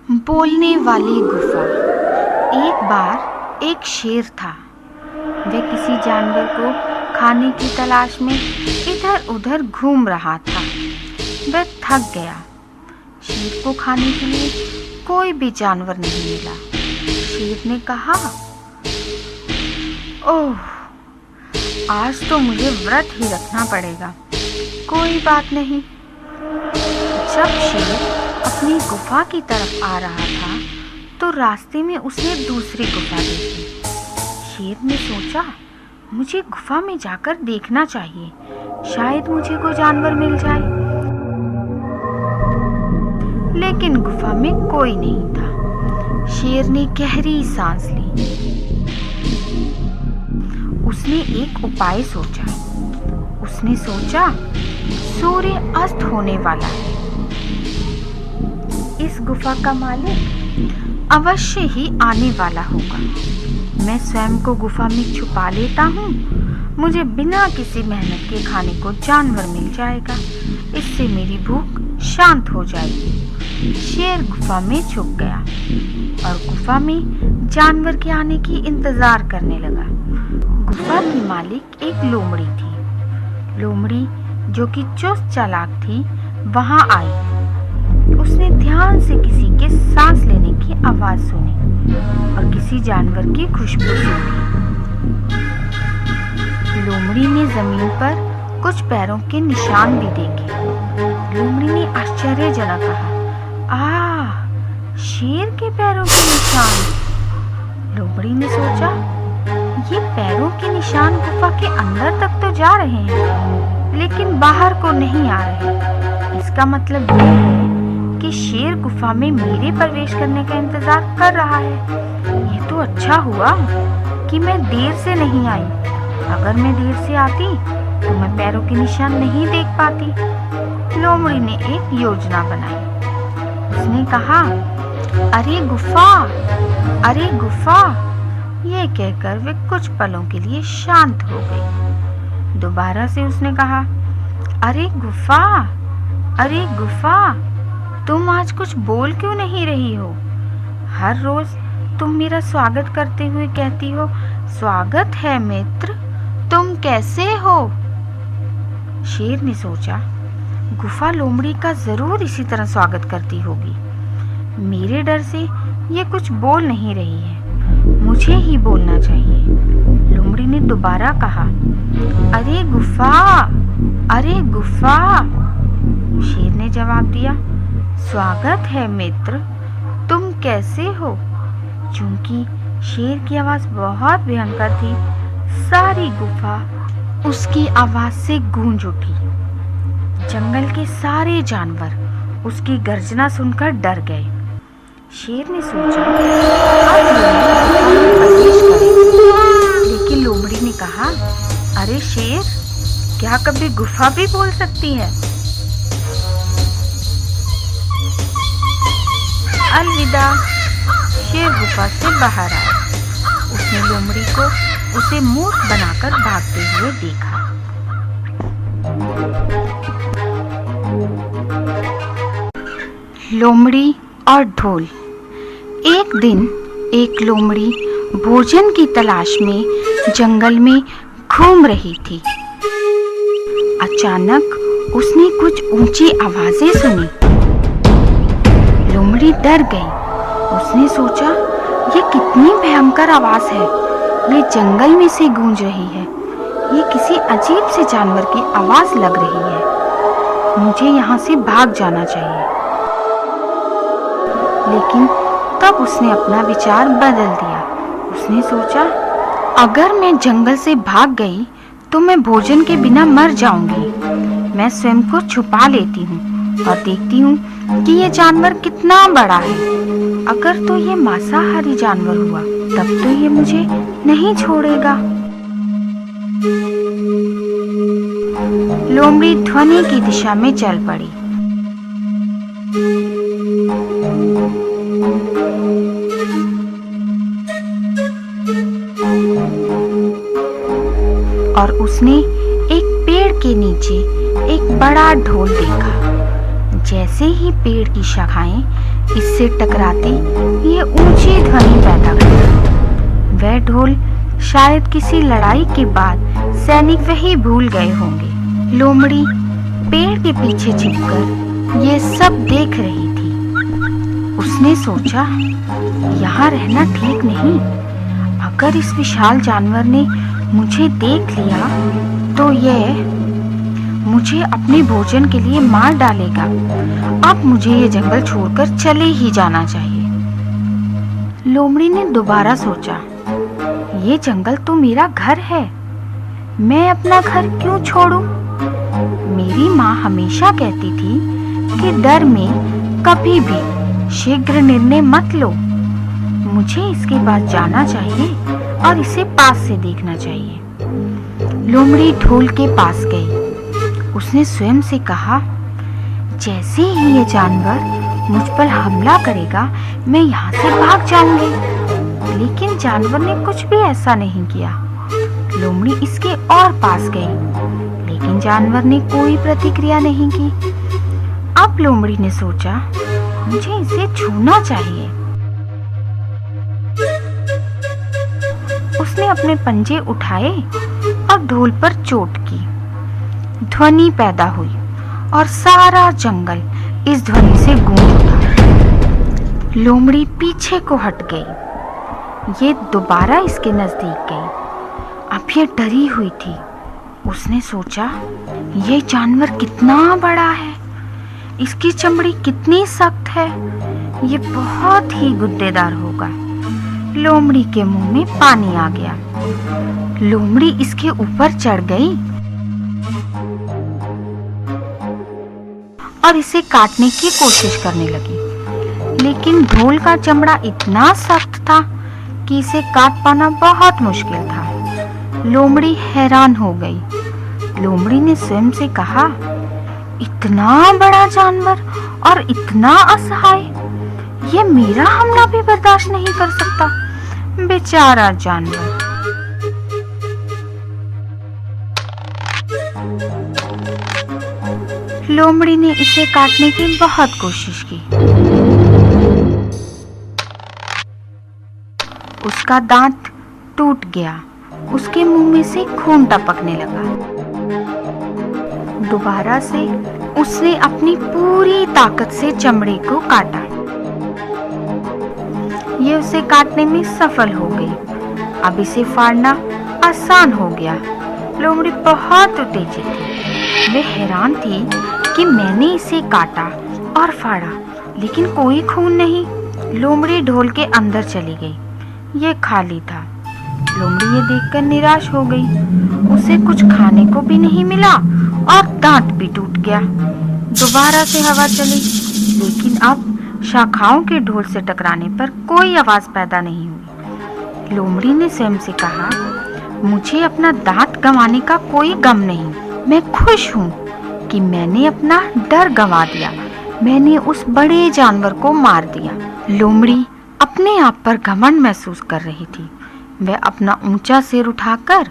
बोलने वाली गुफा। एक बार एक शेर था। वह किसी जानवर को खाने की तलाश में इधर उधर घूम रहा था। वह थक गया। शेर को खाने के लिए कोई भी जानवर नहीं मिला। शेर ने कहा, ओह, आज तो मुझे व्रत ही रखना पड़ेगा। कोई बात नहीं। जब शेर अपनी गुफा की तरफ आ रहा था तो रास्ते में उसने दूसरी गुफा देखी। शेर ने सोचा, मुझे गुफा में जाकर देखना चाहिए, शायद मुझे कोई जानवर मिल जाए। लेकिन गुफा में कोई नहीं था। शेर ने गहरी सांस ली। उसने एक उपाय सोचा। उसने सोचा, सूर्य अस्त होने वाला है। इस गुफा का मालिक अवश्य ही आने वाला होगा। मैं स्वयं को गुफा में छुपा लेता हूँ। मुझे बिना किसी मेहनत के खाने को जानवर मिल जाएगा। इससे मेरी भूख शांत हो जाएगी। शेर गुफा में छुप गया और गुफा में जानवर के आने की इंतजार करने लगा। गुफा की मालिक एक लोमड़ी थी। लोमड़ी, जो कि चुस्त चालाक थी, वहां आई। उसने ध्यान से किसी के सांस लेने की आवाज सुनी और किसी जानवर की खुशबू सूंघी। लोमड़ी ने जमीन पर कुछ पैरों के निशान भी देखे। लोमड़ी ने आश्चर्यजनक कहा, आह, शेर के पैरों के निशान। लोमड़ी ने सोचा, ये पैरों के निशान गुफा के अंदर तक तो जा रहे हैं, लेकिन बाहर को नहीं आ रहे। इसका मतलब ये है कि शेर गुफा में मेरे प्रवेश करने का इंतजार कर रहा है। ये तो अच्छा हुआ कि मैं देर से नहीं आई। अगर मैं देर से आती तो मैं पैरों के निशान नहीं देख पाती। लोमड़ी ने एक योजना बनाई। उसने कहा, अरे गुफा, अरे गुफा। ये कहकर वे कुछ पलों के लिए शांत हो गई। दोबारा से उसने कहा, अरे गुफा, अरे गुफा, तुम आज कुछ बोल क्यों नहीं रही हो? हर रोज तुम मेरा स्वागत करते हुए कहती हो, स्वागत है मित्र, तुम कैसे हो? शेर ने सोचा, गुफा लोमड़ी का जरूर इसी तरह स्वागत करती होगी। मेरे डर से ये कुछ बोल नहीं रही है। मुझे ही बोलना चाहिए। लोमड़ी ने दोबारा कहा, अरे गुफा, अरे गुफा। शेर ने जवाब दिया, स्वागत है मित्र, तुम कैसे हो? चूंकि शेर की आवाज बहुत भयंकर थी, सारी गुफा उसकी आवाज से गूंज उठी। जंगल के सारे जानवर उसकी गर्जना सुनकर डर गए। शेर ने सोचा, अब लोमड़ी प्रवेश करे। लेकिन लोमड़ी ने कहा, अरे शेर, क्या कभी गुफा भी बोल सकती है? अलविदा। शेर गुफा से बाहर आया। उसने लोमड़ी को उसे मूर्ख बनाकर भागते हुए देखा। लोमड़ी और ढोल। एक दिन एक लोमड़ी भोजन की तलाश में जंगल में घूम रही थी। अचानक उसने कुछ ऊंची आवाजें सुनी। लोमड़ी डर गई। उसने सोचा, ये कितनी भयंकर आवाज है। ये जंगल में से गूंज रही है। ये किसी अजीब से जानवर की आवाज लग रही है। मुझे यहाँ से भाग जाना चाहिए। लेकिन तब उसने अपना विचार बदल दिया। उसने सोचा, अगर मैं जंगल से भाग गई तो मैं भोजन के बिना मर जाऊंगी। मैं स्वयं को छुपा लेती हूँ और देखती हूँ कि ये जानवर कितना बड़ा है। अगर तो ये मांसाहारी जानवर हुआ तब तो ये मुझे नहीं छोड़ेगा। लोमड़ी ध्वनि की दिशा में चल पड़ी। और उसने एक पेड़ के नीचे एक बड़ा ढोल देखा। जैसे ही पेड़ की शाखाएं इससे टकराती ये ऊंची ध्वनि पैदा करता। वह ढोल शायद किसी लड़ाई के बाद सैनिक वही भूल गए होंगे। लोमड़ी पेड़ के पीछे छिपकर ये सब देख रही थी। उसने सोचा, यहाँ रहना ठीक नहीं। अगर इस विशाल जानवर ने मुझे देख लिया तो यह मुझे अपने भोजन के लिए मार डालेगा। अब मुझे ये जंगल छोड़कर चले ही जाना चाहिए। लोमड़ी ने दोबारा सोचा, ये जंगल तो मेरा घर है, मैं अपना घर क्यों छोड़ूं? मेरी माँ हमेशा कहती थी कि डर में कभी भी शीघ्र निर्णय मत लो। मुझे इसके पास जाना चाहिए और इसे पास से देखना चाहिए। लोमड़ी ढोल के पास गई। उसने स्वयं से कहा, जैसे ही ये जानवर मुझ पर हमला करेगा मैं यहाँ से भाग जाऊंगी। लेकिन जानवर ने कुछ भी ऐसा नहीं किया। लोमड़ी इसके और पास गई, लेकिन जानवर ने कोई प्रतिक्रिया नहीं की। अब लोमड़ी ने सोचा, मुझे इसे छूना चाहिए। उसने अपने पंजे उठाए और ढोल पर चोट की। ध्वनि पैदा हुई और सारा जंगल इस ध्वनि से गूंज उठा। लोमड़ी पीछे को हट गई। ये दोबारा इसके नजदीक गई। अब ये डरी हुई थी। उसने सोचा, ये जानवर कितना बड़ा है, इसकी चमड़ी कितनी सख्त है, ये बहुत ही गुद्देदार होगा। लोमड़ी के मुंह में पानी आ गया। लोमड़ी इसके ऊपर चढ़ गई और इसे काटने की कोशिश करने लगी। लेकिन ढोल का चमड़ा इतना सख्त था कि इसे काट पाना बहुत मुश्किल था। लोमड़ी हैरान हो गई। लोमड़ी ने स्वयं से कहा, इतना बड़ा जानवर और इतना असहाय, ये मेरा हमला भी बर्दाश्त नहीं कर सकता। बेचारा जानवर। लोमड़ी ने इसे काटने की बहुत कोशिश की। उसका दांत टूट गया। उसके मुंह में से खून टपकने लगा। दोबारा से उसने अपनी पूरी ताकत से चमड़े को काटा। ये उसे काटने में सफल हो गई। अब इसे फाड़ना आसान हो गया। लोमड़ी बहुत उत्तेजित थी। वे हैरान थी कि मैंने इसे काटा और फाड़ा, लेकिन कोई खून नहीं। लोमड़ी ढोल के अंदर चली गई। ये खाली था। लोमड़ी ये देखकर निराश हो गई। उसे कुछ खाने को भी नहीं मिला और दांत भी टूट गया। दोबारा से हवा चली, लेकिन अब शाखाओं के ढोल से टकराने पर कोई आवाज पैदा नहीं हुई। लोमड़ी ने स्वयं से कहा, मुझे अपना दांत गंवाने का कोई गम नहीं। मैं खुश हूँ कि मैंने अपना डर गंवा दिया। मैंने उस बड़े जानवर को मार दिया। लोमड़ी अपने आप पर घमंड महसूस कर रही थी। वह अपना ऊंचा सिर उठाकर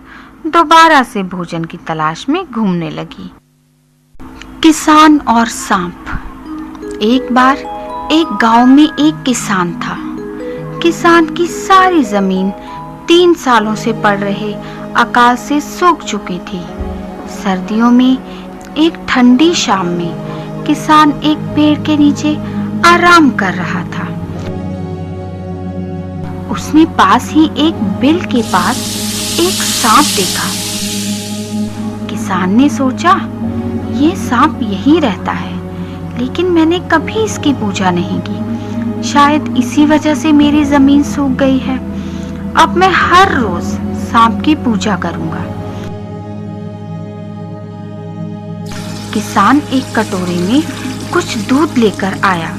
दोबारा से भोजन की तलाश में घूमने लगी। किसान और सांप। एक बार एक गांव में एक किसान था। किसान की सारी जमीन 3 सालों से पड़ रहे अकाल से सूख चुकी थी। सर्दियों में एक ठंडी शाम में किसान एक पेड़ के नीचे आराम कर रहा था। उसने पास ही एक बिल के पास एक सांप देखा। किसान ने सोचा, ये सांप यहीं रहता है, लेकिन मैंने कभी इसकी पूजा नहीं की। शायद इसी वजह से मेरी जमीन सूख गई है। अब मैं हर रोज सांप की पूजा करूंगा। किसान एक कटोरे में कुछ दूध लेकर आया।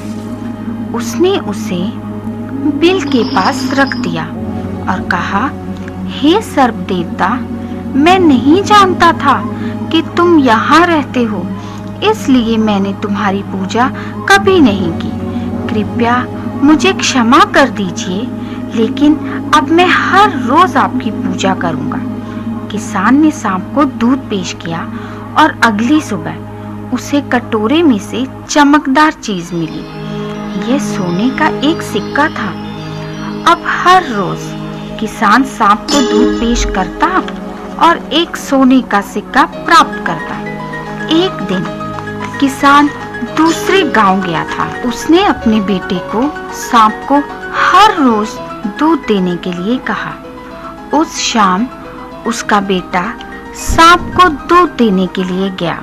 उसने उसे बिल के पास रख दिया और कहा, हे सर्प देवता, मैं नहीं जानता था कि तुम यहाँ रहते हो, इसलिए मैंने तुम्हारी पूजा कभी नहीं की। कृपया मुझे क्षमा कर दीजिए, लेकिन अब मैं हर रोज आपकी पूजा करूंगा। किसान ने सांप को दूध पेश किया और अगली सुबह उसे कटोरे में से चमकदार चीज मिली। यह सोने का एक सिक्का था। अब हर रोज किसान सांप को दूध पेश करता और एक सोने का सिक्का प्राप्त करता। एक दिन किसान दूसरे गांव गया था। उसने अपने बेटे को सांप को हर रोज दूध देने के लिए कहा। उस शाम उसका बेटा सांप को दूध देने के लिए गया।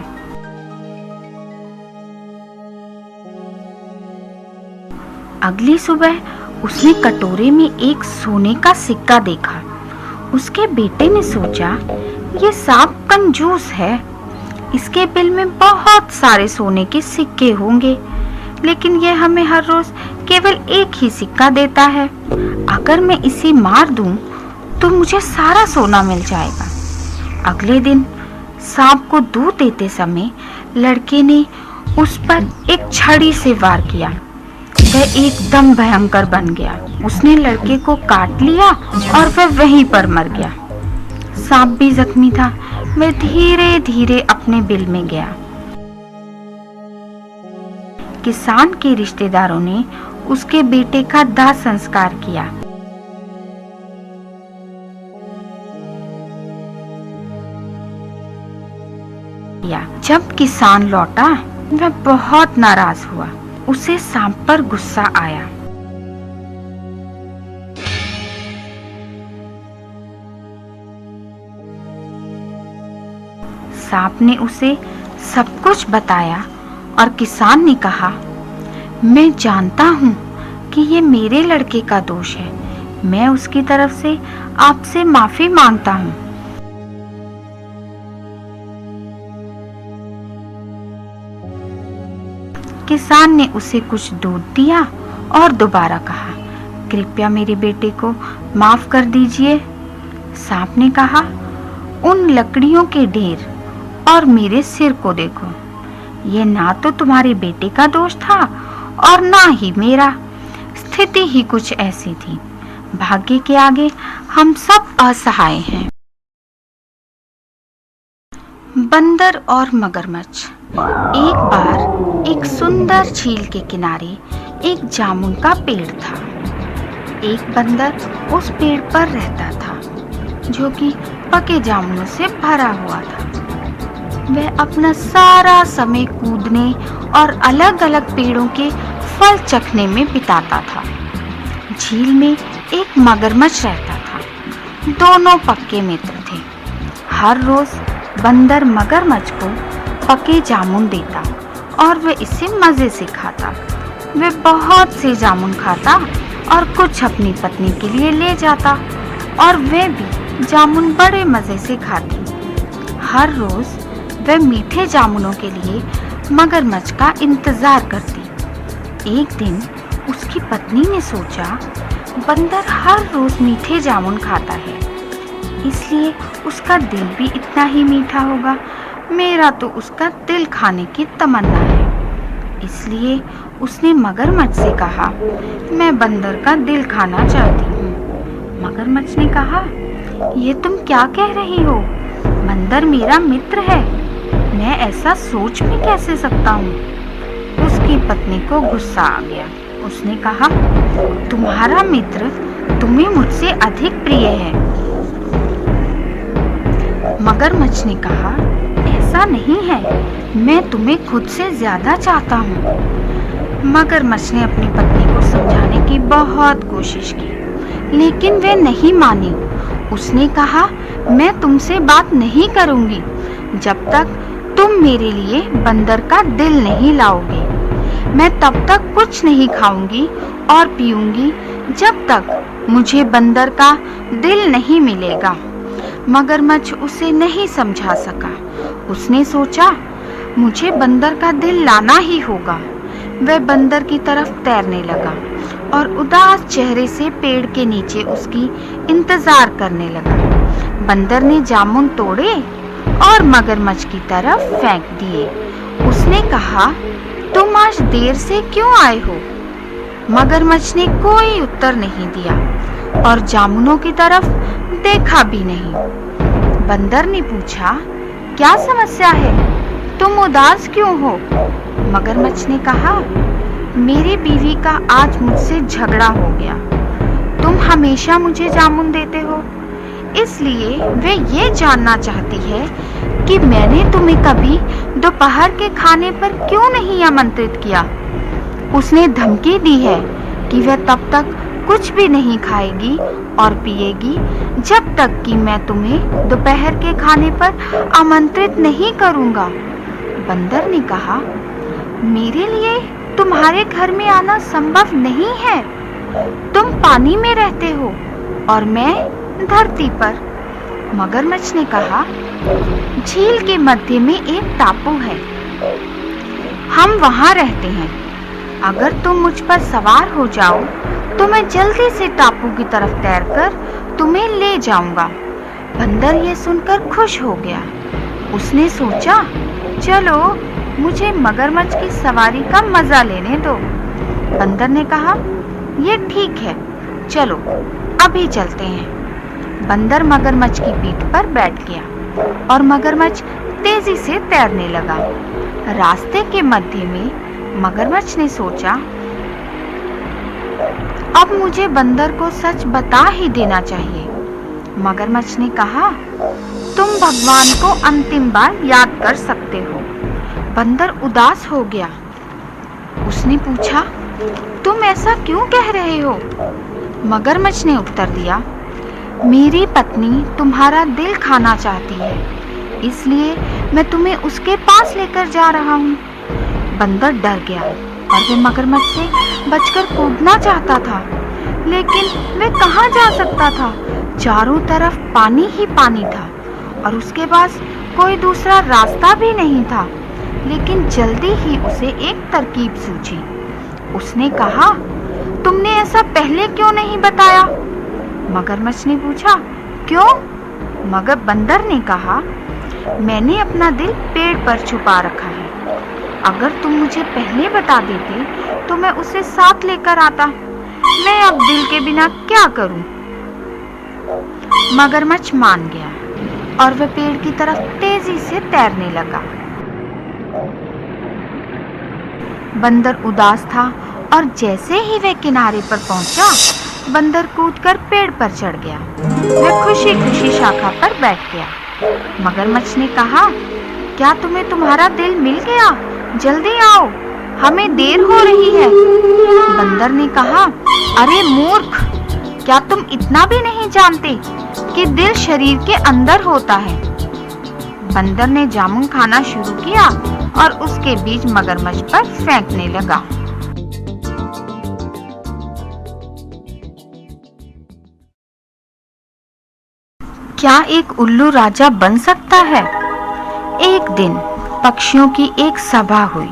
अगली सुबह उसने कटोरे में एक सोने का सिक्का देखा। उसके बेटे ने सोचा, ये सांप कंजूस है, इसके बिल में बहुत सारे सोने के सिक्के होंगे, लेकिन यह हमें हर रोज केवल एक ही सिक्का देता है। अगर मैं इसे मार दूं तो मुझे सारा सोना मिल जाएगा। अगले दिन सांप को दूध देते समय लड़के ने उस पर एक छड़ी से वार किया। वह एकदम भयंकर बन गया। उसने लड़के को काट लिया और वह वहीं पर मर गया। सांप भी जख्मी था। वह धीरे धीरे अपने बिल में गया। किसान के रिश्तेदारों ने उसके बेटे का दाह संस्कार किया। जब किसान लौटा, वह बहुत नाराज हुआ। उसे सांप पर गुस्सा आया। सांप ने उसे सब कुछ बताया और किसान ने कहा, मैं जानता हूँ कि ये मेरे लड़के का दोष है। मैं उसकी तरफ से आपसे माफी मांगता हूँ। किसान ने उसे कुछ दूध दिया और दोबारा कहा, कृपया मेरे बेटे को माफ कर दीजिए। सांप ने कहा, उन लकड़ियों के ढेर और मेरे सिर को देखो। ये ना तो तुम्हारे बेटे का दोष था और ना ही मेरा। स्थिति ही कुछ ऐसी थी। भाग्य के आगे हम सब असहाय हैं। बंदर और मगरमच्छ। एक बार एक सुंदर झील के किनारे एक जामुन का पेड़ था। एक बंदर उस पेड़ पर रहता था, जो कि पके जामुनों से भरा हुआ था। वह अपना सारा समय कूदने और अलग अलग पेड़ों के फल चखने में बिताता था। झील में एक मगरमच्छ रहता था। दोनों पक्के मित्र थे। हर रोज बंदर मगरमच्छ को पके जामुन देता और वह इसे मजे से खाता। वह बहुत से जामुन खाता और कुछ अपनी पत्नी के लिए ले जाता और वह भी जामुन बड़े मजे से खाती। हर रोज वह मीठे जामुनों के लिए मगरमच्छ का इंतजार करती। एक दिन उसकी पत्नी ने सोचा, बंदर हर रोज मीठे जामुन खाता है, इसलिए उसका दिल भी इतना ही मीठा होगा। मेरा तो उसका दिल खाने की तमन्ना है। इसलिए उसने मगरमच्छ से कहा, मैं बंदर का दिल खाना चाहती हूँ। मगरमच्छ ने कहा, ये तुम क्या कह रही हो? बंदर मेरा मित्र है, मैं ऐसा सोच भी कैसे सकता हूँ? उसकी पत्नी को गुस्सा आ गया। उसने कहा, तुम्हारा मित्र तुम्हें मुझसे अधिक प्रिय है। मगरमच्छ ने कहा, ऐसा नहीं है, मैं तुम्हें खुद से ज्यादा चाहता हूँ। मगरमच्छ ने अपनी पत्नी को समझाने की बहुत कोशिश की, लेकिन वह नहीं मानी। उसने कहा, मैं तुमसे बात नहीं करूंगी जब तक तुम मेरे लिए बंदर का दिल नहीं लाओगे। मैं तब तक कुछ नहीं खाऊंगी और पीऊंगी जब तक मुझे बंदर का दिल नहीं मिलेगा। मगरमच्छ उसे नहीं समझा सका। उसने सोचा, मुझे बंदर का दिल लाना ही होगा। वह बंदर की तरफ तैरने लगा और उदास चेहरे से पेड़ के नीचे उसकी इंतजार करने लगा। बंदर ने जामुन तोड़े और मगरमच्छ की तरफ फेंक दिए। उसने कहा, तुम आज देर से क्यों आए हो? मगरमच्छ ने कोई उत्तर नहीं दिया और जामुनों की तरफ देखा भी नहीं। बंदर ने पूछा, क्या समस्या है? तुम उदास क्यों हो? मगरमच्छ ने कहा, मेरी बीवी का आज मुझसे झगड़ा हो गया। तुम हमेशा मुझे जामुन देते हो, इसलिए वे ये जानना चाहती है कि मैंने तुम्हें कभी दोपहर के खाने पर क्यों नहीं आमंत्रित किया। उसने धमकी दी है कि वह तब तक कुछ भी नहीं खाएगी और पिएगी जब तक कि मैं तुम्हें दोपहर के खाने पर आमंत्रित नहीं करूंगा। बंदर ने कहा, मेरे लिए तुम्हारे घर में आना संभव नहीं है। तुम पानी में रहते हो और मैं धरती पर। मगरमच्छ ने कहा, झील के मध्य में एक टापू है, हम वहां रहते हैं। अगर तुम मुझ पर सवार हो जाओ तो मैं जल्दी से टापू की तरफ तैरकर तुम्हें ले जाऊंगा। बंदर ये सुनकर खुश हो गया। उसने सोचा, चलो मुझे मगरमच्छ की सवारी का मजा लेने दो। बंदर ने कहा, ये ठीक है, चलो अभी चलते हैं। बंदर मगरमच्छ की पीठ पर बैठ गया और मगरमच्छ तेजी से तैरने लगा। रास्ते के मध्य में मगरमच्छ ने सोचा, अब मुझे बंदर को सच बता ही देना चाहिए। मगरमच्छ ने कहा, तुम भगवान को अंतिम बार याद कर सकते हो। बंदर उदास हो गया। उसने पूछा, तुम ऐसा क्यों कह रहे हो? मगरमच्छ ने उत्तर दिया, मेरी पत्नी तुम्हारा दिल खाना चाहती है, इसलिए मैं तुम्हें उसके पास लेकर जा रहा हूँ। बंदर डर गया और वे मगरमच्छ से बचकर कूदना चाहता था, लेकिन वे कहाँ जा सकता था? चारों तरफ पानी ही पानी था और उसके पास कोई दूसरा रास्ता भी नहीं था। लेकिन जल्दी ही उसे एक तरकीब सूझी। उसने कहा, तुमने ऐसा पहले क्यों नहीं बताया? मगरमच्छ ने पूछा, क्यों? मगर बंदर ने कहा, मैंने अपना दिल पेड़ पर छुपा रखा है। अगर तुम मुझे पहले बता देते तो मैं उसे साथ लेकर आता। मैं अब दिल के बिना क्या करूं? मगरमच्छ मान गया और वह पेड़ की तरफ तेजी से तैरने लगा। बंदर उदास था और जैसे ही वह किनारे पर पहुंचा, बंदर कूदकर पेड़ पर चढ़ गया। वह खुशी खुशी शाखा पर बैठ गया। मगरमच्छ ने कहा, क्या तुम्हें तुम्हारा दिल मिल गया? जल्दी आओ, हमें देर हो रही है। बंदर ने कहा, अरे मूर्ख, क्या तुम इतना भी नहीं जानते कि दिल शरीर के अंदर होता है? बंदर ने जामुन खाना शुरू किया और उसके बीज मगरमच्छ पर फेंकने लगा। क्या एक उल्लू राजा बन सकता है? एक दिन पक्षियों की एक सभा हुई।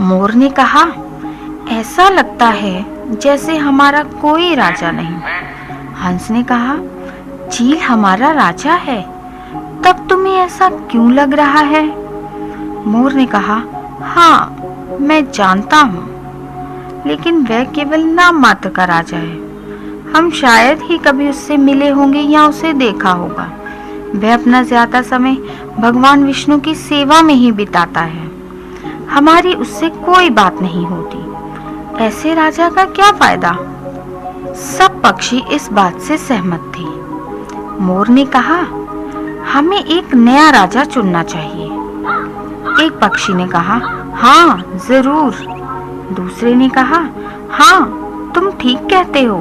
मोर ने कहा, ऐसा लगता है जैसे हमारा कोई राजा नहीं। हंस ने कहा, चील हमारा राजा है, तब तुम्हें ऐसा क्यों लग रहा है? मोर ने कहा, हाँ मैं जानता हूँ, लेकिन वह केवल नाम मात्र का राजा है। हम शायद ही कभी उससे मिले होंगे या उसे देखा होगा। वह अपना ज्यादा समय भगवान विष्णु की सेवा में ही बिताता है। हमारी उससे कोई बात नहीं होती। ऐसे राजा का क्या फायदा? सब पक्षी इस बात से सहमत थे। मोर ने कहा, हमें एक नया राजा चुनना चाहिए। एक पक्षी ने कहा, हाँ जरूर। दूसरे ने कहा, हाँ तुम ठीक कहते हो।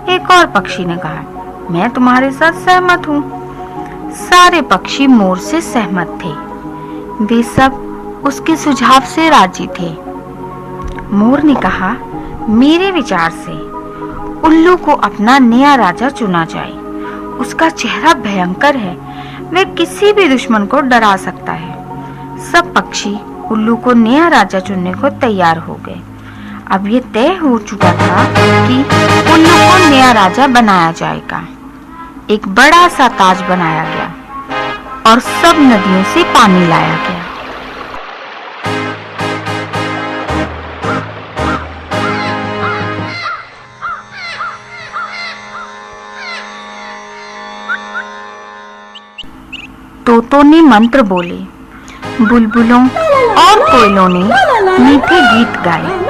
एक और पक्षी ने कहा, मैं तुम्हारे साथ सहमत हूँ। सारे पक्षी मोर से सहमत थे। वे सब उसके सुझाव से राजी थे। मोर ने कहा, मेरे विचार से उल्लू को अपना नया राजा चुना जाए। उसका चेहरा भयंकर है, वह किसी भी दुश्मन को डरा सकता है। सब पक्षी उल्लू को नया राजा चुनने को तैयार हो गए। अब ये तय हो चुका था कि उल्लू को नया राजा बनाया जाएगा। एक बड़ा सा ताज बनाया गया और सब नदियों से पानी लाया गया। तोतों ने मंत्र बोले, बुलबुलों और कोयलों ने मीठे गीत गाए।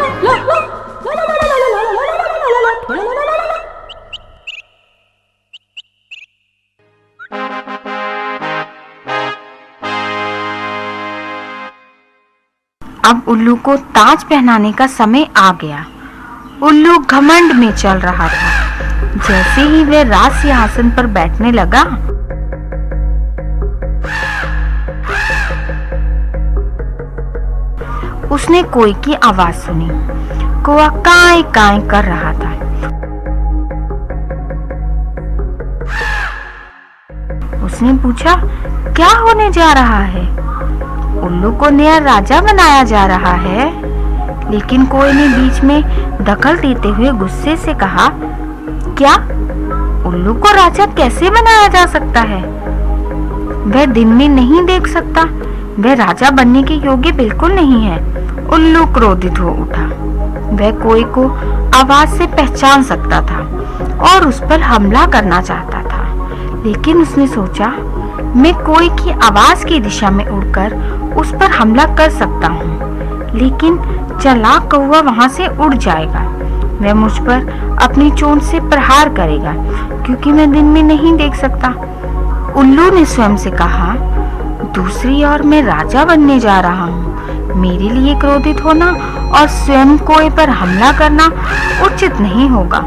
अब उल्लू को ताज पहनाने का समय आ गया। उल्लू घमंड में चल रहा था। जैसे ही वह राज सिंहासन पर बैठने लगा, उसने कोई की आवाज सुनी। कौवा कांय कांय कर रहा था। उसने पूछा, क्या होने जा रहा है? उल्लू को नया राजा बनाया जा रहा है। लेकिन कोई ने बीच में दखल देते हुए गुस्से से कहा, क्या? उल्लू को राजा कैसे बनाया जा सकता है? वह दिन में नहीं देख सकता। वह राजा बनने के योग्य बिल्कुल नहीं है। उल्लू क्रोधित हो उठा। वह कोई को आवाज से पहचान सकता था और उस पर हमला करना चाहता था। लेकिन उसने सोचा, मैं कोई की आवाज की दिशा में उड़कर उस पर हमला कर सकता हूँ, लेकिन चालाक कौवा वहां से उड़ जाएगा। वह मुझ पर अपनी चोंच से प्रहार करेगा, क्योंकि मैं दिन में नहीं देख सकता। उल्लू ने स्वयं से कहा, दूसरी ओर मैं राजा बनने जा रहा हूँ। मेरे लिए क्रोधित होना और स्वयं कोई पर हमला करना उचित नहीं होगा।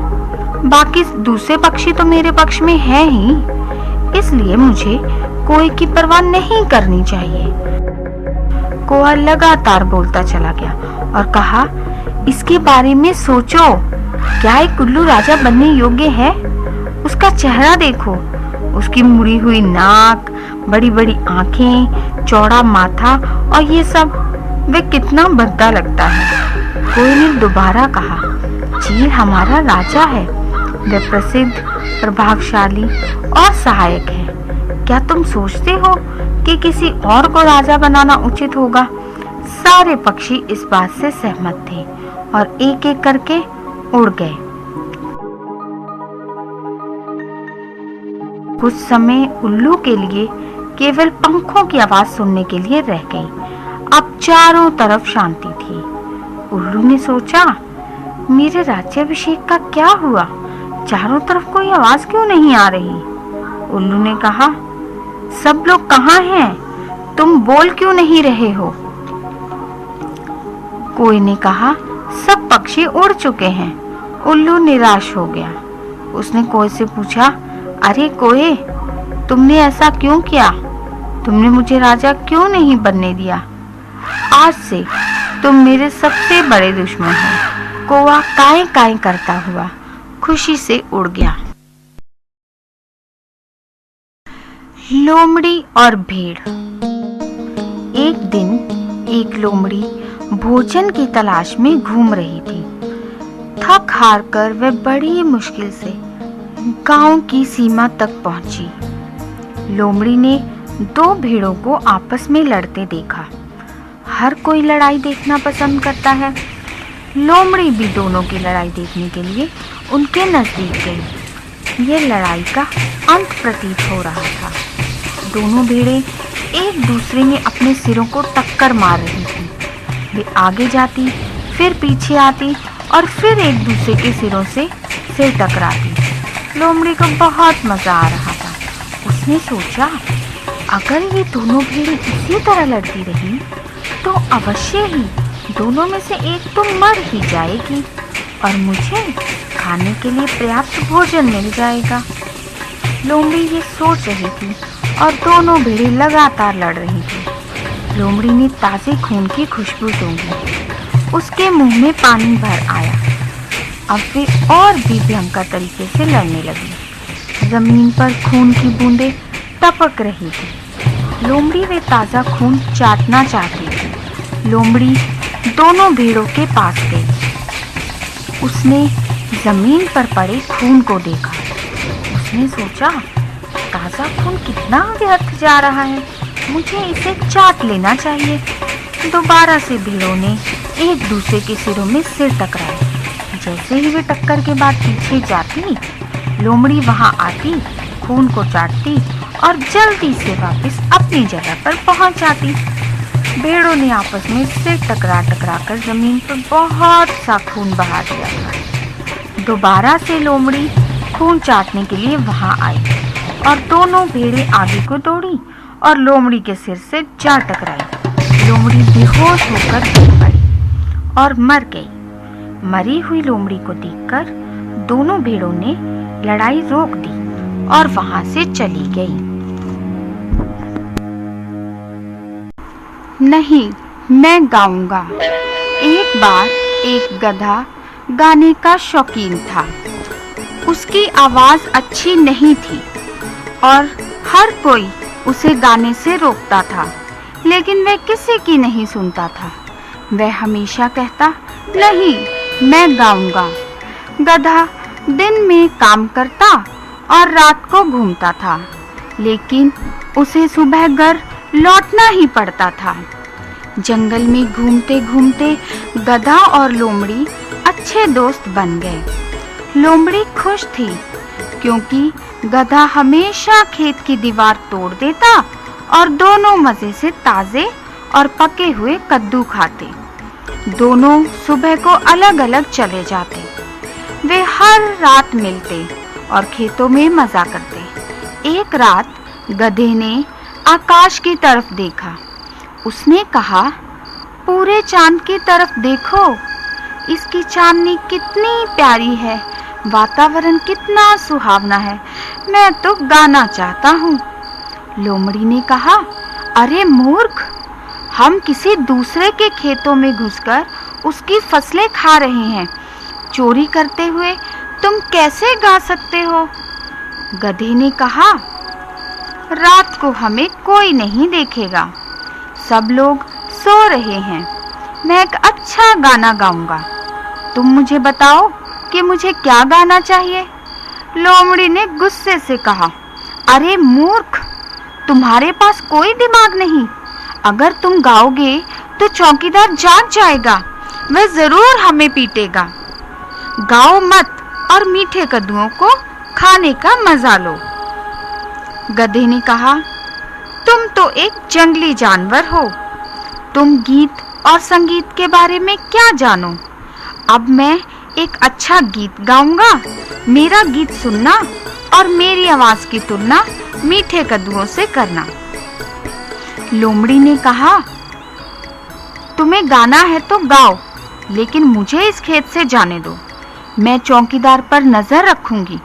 बाकी दूसरे पक्षी तो मेरे पक्ष में है ही, इसलिए मुझे कोई की परवाह नहीं करनी चाहिए। कौवा लगातार बोलता चला गया और कहा, इसके बारे में सोचो। क्या एक उल्लू राजा बनने योग्य है? उसका चेहरा देखो, उसकी मुड़ी हुई नाक, बड़ी बड़ी आंखें, चौड़ा माथा और ये सब, वे कितना भद्दा लगता है। कोई ने दोबारा कहा, चील हमारा राजा है। वह प्रसिद्ध, प्रभावशाली और सहायक है। क्या तुम सोचते हो कि किसी और को राजा बनाना उचित होगा? सारे पक्षी इस बात से सहमत थे और एक एक करके उड़ गए। कुछ समय उल्लू के लिए केवल पंखों की आवाज सुनने के लिए रह गई। अब चारों तरफ शांति थी। उल्लू ने सोचा, मेरे राज्याभिषेक का क्या हुआ? चारों तरफ कोई आवाज क्यों नहीं आ रही? उल्लू ने कहा, सब लोग कहाँ हैं? तुम बोल क्यों नहीं रहे हो? कोई ने कहा, सब पक्षी उड़ चुके हैं। उल्लू निराश हो गया। उसने कोई से पूछा, अरे कोए, तुमने ऐसा क्यों किया? तुमने मुझे राजा क्यों नहीं बनने दिया? आज से तुम मेरे सबसे बड़े दुश्मन हो। कौवा कांय कांय करता हुआ खुशी से उड़ गया। लोमड़ी और भेड़। एक दिन एक लोमड़ी भोजन की तलाश में घूम रही थी। थक हार कर वह बड़ी मुश्किल से गांव की सीमा तक पहुंची। लोमड़ी ने दो भेड़ों को आपस में लड़ते देखा। हर कोई लड़ाई देखना पसंद करता है। लोमड़ी भी दोनों की लड़ाई देखने के लिए उनके नजदीक गई। यह लड़ाई का अंत प्रतीत हो रहा था। दोनों भेड़ें एक दूसरे में अपने सिरों को टक्कर मार रही थी। वे आगे जाती, फिर पीछे आती और फिर एक दूसरे के सिरों से सिर टकराती। लोमड़ी को बहुत मजा आ रहा था। उसने सोचा, अगर ये दोनों भेड़ें इसी तरह लड़ती रही तो अवश्य ही दोनों में से एक तो मर ही जाएगी और मुझे खाने के लिए पर्याप्त भोजन मिल जाएगा। लोमड़ी ये सोच रही थी और दोनों भेड़ें लगातार लड़ रही थी। लोमड़ी ने ताजे खून की खुशबू सूंघी। उसके मुंह में पानी भर आया। अब वे और भी भयंकर तरीके से लड़ने लगी। जमीन पर खून की बूंदें टपक रही थी। लोमड़ी वे ताजा खून चाटना चाहती थी। लोमड़ी दोनों भेड़ों के पास गई। उसने जमीन पर पड़े खून को देखा। उसने सोचा, ताजा खून कितना व्यर्थ जा रहा है, मुझे इसे चाट लेना चाहिए। दोबारा से भेड़ों ने एक दूसरे के सिरों में सिर टकराए। जैसे ही वे टक्कर के बाद पीछे जाती, लोमड़ी वहां आती, खून को चाटती और जल्दी से वापस अपनी जगह पर पहुंच जाती। भेड़ों ने आपस में सिर टकरा टकरा कर जमीन पर बहुत सा खून बहा दिया था। दोबारा से लोमड़ी खून चाटने के लिए वहां आई और दोनों भेड़ें आगे को दौड़ी और लोमड़ी के सिर से जा टकराई। लोमड़ी बेहोश होकर गिर पड़ी और मर गई। मरी हुई लोमड़ी को देखकर दोनों भेड़ों ने लड़ाई रोक दी और वहां से चली गई। नहीं, मैं गाऊंगा। एक बार एक गधा गाने का शौकीन था। उसकी आवाज अच्छी नहीं थी और हर कोई उसे गाने से रोकता था, लेकिन वह किसी की नहीं सुनता था। वह हमेशा कहता, नहीं, मैं गाऊंगा। गधा दिन में काम करता और रात को घूमता था, लेकिन उसे सुबह घर लौटना ही पड़ता था। जंगल में घूमते घूमते गधा और लोमड़ी अच्छे दोस्त बन गए। लोमड़ी खुश थी क्योंकि गधा हमेशा खेत की दीवार तोड़ देता और दोनों मजे से ताजे और पके हुए कद्दू खाते। दोनों सुबह को अलग अलग चले जाते। वे हर रात मिलते और खेतों में मजा करते। एक रात गधे ने आकाश की तरफ देखा। उसने कहा, पूरे चांद की तरफ देखो, इसकी चांदनी कितनी प्यारी है, वातावरण कितना सुहावना है, मैं तो गाना चाहता हूँ। लोमड़ी ने कहा, अरे मूर्ख, हम किसी दूसरे के खेतों में घुसकर उसकी फसलें खा रहे हैं। चोरी करते हुए तुम कैसे गा सकते हो? गधे ने कहा, रात को हमें कोई नहीं देखेगा, सब लोग सो रहे हैं, मैं एक अच्छा गाना गाऊंगा। तुम मुझे बताओ कि मुझे क्या गाना चाहिए? लोमड़ी ने गुस्से से कहा, अरे मूर्ख, तुम्हारे पास कोई दिमाग नहीं। अगर तुम गाओगे तो चौकीदार जाग जाएगा, वह जरूर हमें पीटेगा। गाओ मत और मीठे कद्दुओं को खाने का मजा लो। गधे ने कहा, तुम तो एक जंगली जानवर हो, तुम गीत और संगीत के बारे में क्या जानो? अब मैं एक अच्छा गीत गाऊंगा, मेरा गीत सुनना और मेरी आवाज की तुलना मीठे कद्दुओं से करना। लोमड़ी ने कहा, तुम्हें गाना है तो गाओ, लेकिन मुझे इस खेत से जाने दो, मैं चौकीदार पर नजर रखूंगी।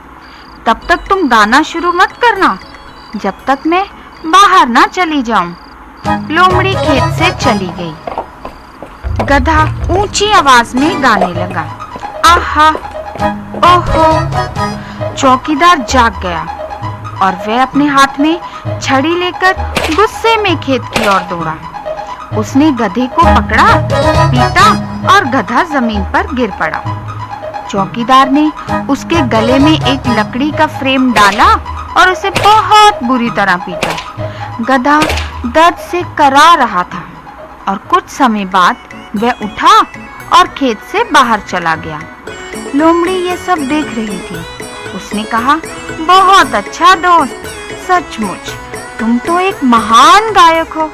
तब तक तुम गाना शुरू मत करना, जब तक मैं बाहर ना चली जाऊं। लोमड़ी खेत से चली गई। गधा ऊंची आवाज में गाने लगा, आहा, ओहो। चौकीदार जाग गया और वह अपने हाथ में छड़ी लेकर गुस्से में खेत की ओर दौड़ा। उसने गधे को पकड़ा, पीटा और गधा जमीन पर गिर पड़ा। चौकीदार ने उसके गले में एक लकड़ी का फ्रेम डाला और उसे बहुत बुरी तरह पीटा। गधा दर्द से करा रहा था और कुछ समय बाद वह उठा और खेत से बाहर चला गया। लोमड़ी ये सब देख रही थी। उसने कहा, बहुत अच्छा दोस्त, सचमुच तुम तो एक महान गायक हो।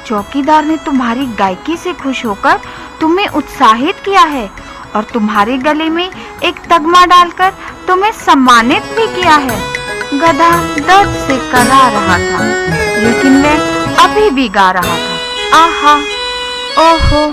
चौकीदार ने तुम्हारी गायकी से खुश होकर तुम्हें उत्साहित किया है और तुम्हारे गले में एक तगमा डालकर तुम्हें सम्मानित भी किया है। गधा दर्द से करा रहा था, लेकिन वह अभी भी गा रहा था, आहा, ओहो।